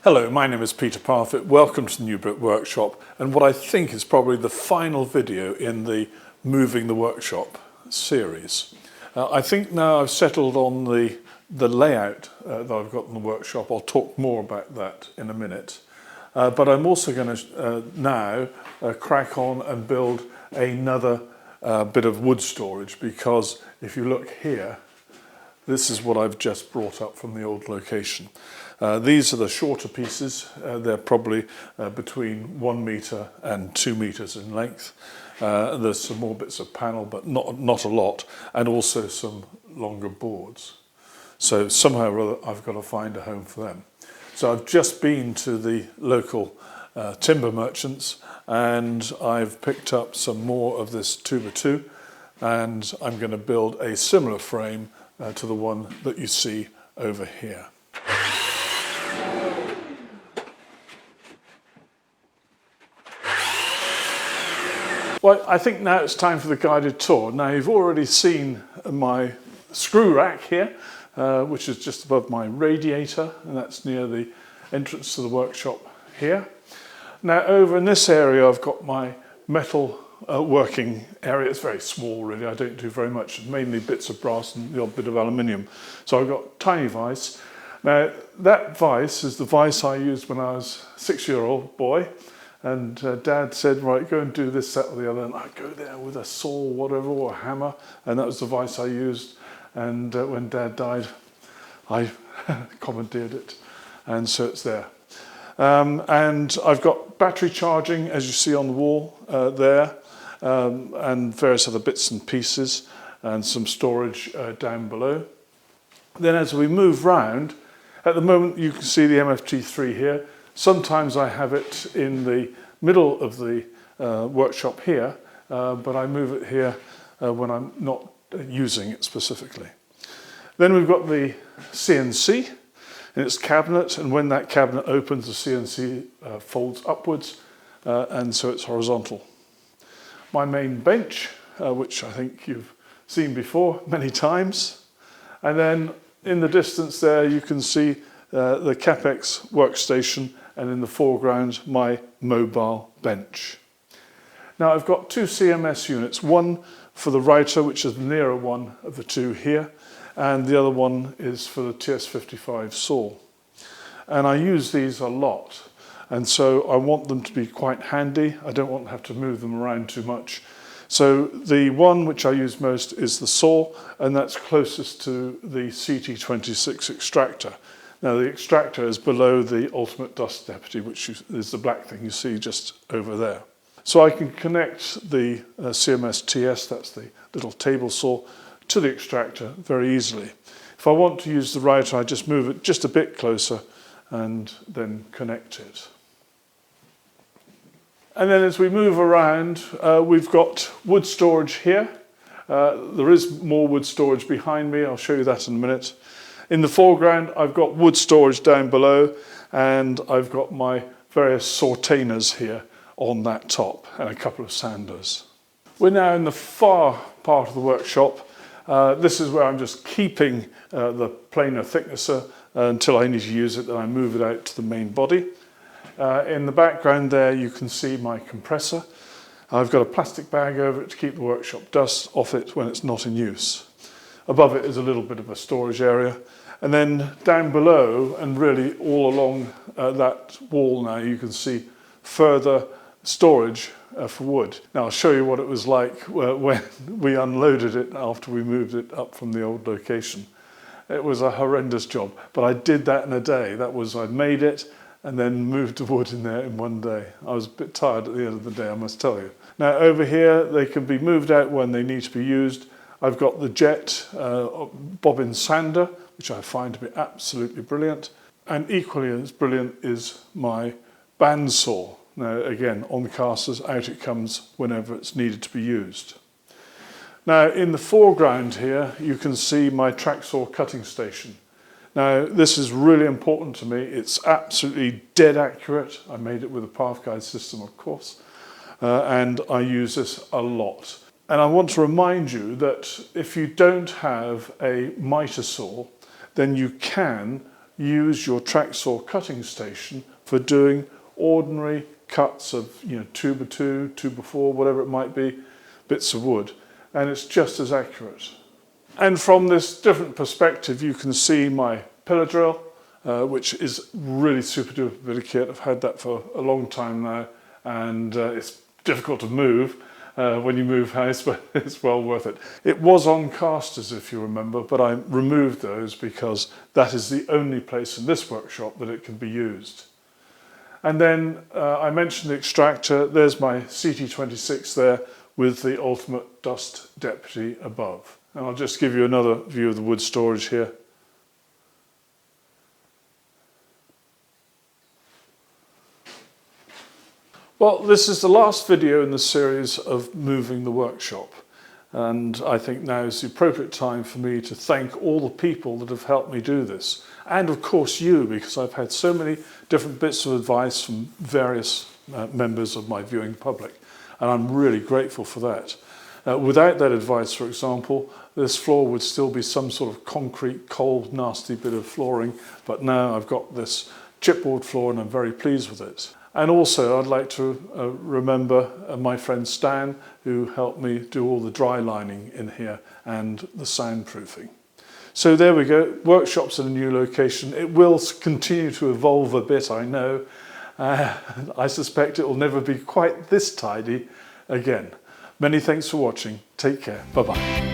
Hello, my name is Peter Parfitt. Welcome to the New Brick Workshop and what I think is probably the final video in the Moving the Workshop series. I think now I've settled on the layout that I've got in the workshop. I'll talk more about that in a minute. But I'm also going to now crack on and build another bit of wood storage, because if you look here, this is what I've just brought up from the old location. These are the shorter pieces. They're probably between 1 metre and 2 metres in length. There's some more bits of panel, but not a lot, and also some longer boards. So somehow or other I've got to find a home for them. So I've just been to the local timber merchants and I've picked up some more of this 2x2, and I'm going to build a similar frame to the one that you see over here. Well, I think now it's time for the guided tour. Now, you've already seen my screw rack here, which is just above my radiator, and that's near the entrance to the workshop here. Now, over in this area, I've got my metal working area. It's very small, really. I don't do very much, mainly bits of brass and the odd bit of aluminium. So I've got tiny vise. Now, that vise is the vise I used when I was a 6-year-old boy. And Dad said, right, go and do this, that or the other. And I'd go there with a saw, whatever, or a hammer. And that was the vise I used. And when Dad died, I commandeered it. And so it's there. And I've got battery charging, as you see on the wall there, and various other bits and pieces, and some storage down below. Then as we move round, at the moment you can see the MFT3 here. Sometimes I have it in the middle of the workshop here, but I move it here when I'm not using it specifically. Then we've got the CNC in its cabinet, and when that cabinet opens, the CNC folds upwards, and so it's horizontal. My main bench, which I think you've seen before many times, and then in the distance there you can see the CapEx workstation, and in the foreground my mobile bench. Now I've got two CMS units, one for the writer, which is the nearer one of the two here, and the other one is for the TS55 saw. And I use these a lot, and so I want them to be quite handy. I don't want to have to move them around too much. So the one which I use most is the saw, and that's closest to the CT26 extractor. Now the extractor is below the ultimate dust deputy, which is the black thing you see just over there. So I can connect the CMS TS, that's the little table saw, to the extractor very easily. If I want to use the writer, I just move it just a bit closer and then connect it. And then as we move around, we've got wood storage here. There is more wood storage behind me. I'll show you that in a minute. In the foreground, I've got wood storage down below, and I've got my various sortainers here on that top, and a couple of sanders. We're now in the far part of the workshop. This is where I'm just keeping the planer thicknesser until I need to use it, then I move it out to the main body. In the background there you can see my compressor. I've got a plastic bag over it to keep the workshop dust off it when it's not in use. Above it is a little bit of a storage area, and then down below and really all along that wall now you can see further storage for wood. Now I'll show you what it was like when we unloaded it after we moved it up from the old location. It was a horrendous job, but I did that in a day. That was, I made it and then moved the wood in there in one day. I was a bit tired at the end of the day, I must tell you. Now over here they can be moved out when they need to be used. I've got the jet bobbin sander, which I find to be absolutely brilliant. And equally as brilliant is my bandsaw. Now again, on the casters, out it comes whenever it's needed to be used. Now in the foreground here, you can see my track saw cutting station. Now this is really important to me. It's absolutely dead accurate. I made it with a path guide system, of course, and I use this a lot. And I want to remind you that if you don't have a miter saw, then you can use your track saw cutting station for doing ordinary cuts of 2x2, 2x4, whatever it might be, bits of wood, and it's just as accurate. And from this different perspective, you can see my pillar drill, which is really super duper bit of kit. I've had that for a long time now, and it's difficult to move when you move house, but it's well worth it. It was on casters, if you remember, but I removed those because that is the only place in this workshop that it can be used. And then I mentioned the extractor. There's my CT26 there with the ultimate dust deputy above. And I'll just give you another view of the wood storage here. Well, this is the last video in the series of moving the workshop, and I think now is the appropriate time for me to thank all the people that have helped me do this, and of course you, because I've had so many different bits of advice from various members of my viewing public, and I'm really grateful for that. Without that advice, for example, this floor would still be some sort of concrete, cold, nasty bit of flooring, but now I've got this chipboard floor and I'm very pleased with it. And also I'd like to remember my friend Stan, who helped me do all the dry lining in here and the soundproofing. So there we go, workshops in a new location. It will continue to evolve a bit, I know. I suspect it will never be quite this tidy again. Many thanks for watching. Take care. Bye-bye.